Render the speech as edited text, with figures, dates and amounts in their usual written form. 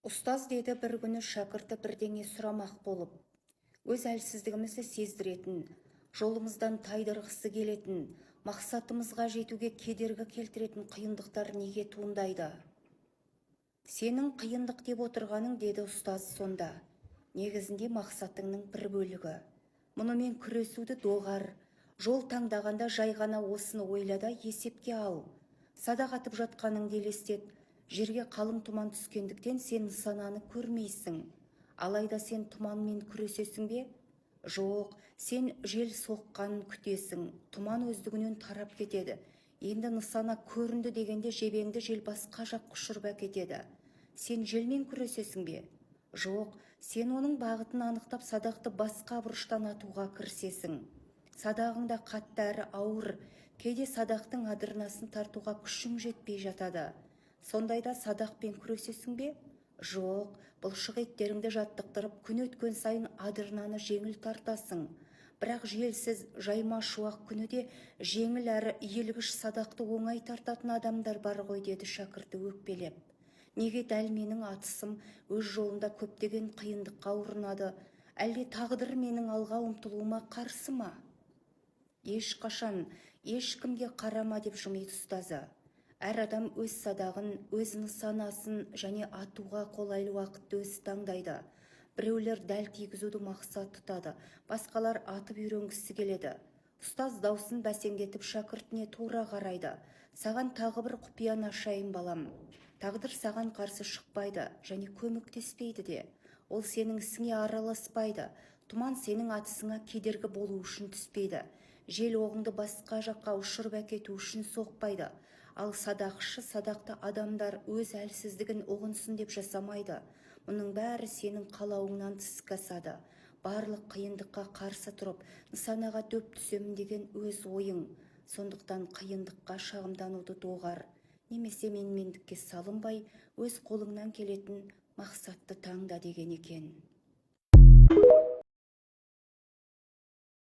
Ұстаз деді бір күні шәкірті бірдеңе сұрамақ болып. Өз әлсіздігімізді сездіретін, жолымыздан тайдырғысы келетін, мақсатымызға жетуге кедергі келтіретін қиындықтар неге туындайды? Сенің қиындық деп отырғаның, деді ұстаз сонда, негізінде мақсатыңның бір бөлігі. Мұнымен күресуді доғар, жол таңдағанда жай ғана осыны ойлада есепке ал. Садақ атып жатқаныңды елестет. Жерге қалың тұман түскендіктен сен нысананы көрмейсің. Алайда сен тұманмен күресесің бе? Жоқ, сен жел соққанын күтесің. Тұман өздігінен тарап кетеді. Енді нысана көрінді дегенде жебеңді жел басқа жаққа ұшырып әкетеді. Сен желмен күресесің бе? Жоқ, сен оның бағытын анықтап садақты басқа бұрыштан атуға кірісесің. Садағың да қатты әрі ауыр, кейде садақтың адырнасын тартуға күшің жетпей жатады. Сондайда садақпен күресесің бе? Жоқ, бұлшық еттеріңді жаттықтырып, күн өткен сайын адырнаны жеңіл тартасың. Бірақ желсіз, жайма шуақ күні де жеңіл әрі иілгіш садақты оңай тартатын адамдар бар ғой, деді шәкірті өкпелеп. Неге дәл менің атысым өз жолында көптеген қиындыққа ұрынады? Әлде тағдыр менің алға ұмтылуыма қарсы ма? Ешқашан, ешкімге қарама, деп жымиды ұстазы. Әр адам өз садағын, өз нысанасын және атуға қолайлы уақытты өзі таңдайды. Біреулер дәл тигізуді мақсат тұтады, басқалар атып үйренгісі келеді. Ұстаз даусын бәсеңдетіп шәкіртіне тура қарайды. Саған тағы бір құпияны ашайын, балам. Тағдыр саған қарсы шықпайды және көмектеспейді де. Ол сенің ісіңе араласпайды. Тұман сенің атысыңа кедергі болу үшін түспейді. Жел оғыңды басқа жаққа ұшырып әкету үшін соқпайды. Ал садақшы садақты адамдар өз әлсіздігін ұғынсын деп жасамайды. Мұның бәрі сенің қалауыңнан тіске асады. Барлық қиындыққа қарсы тұрып, нысанаға дөп түсемін деген өз ойың. Сондықтан қиындыққа шағымдануды доғар. Немесе менмендікке салынбай, өз қолыңнан келетін мақсатты таңда деген екен.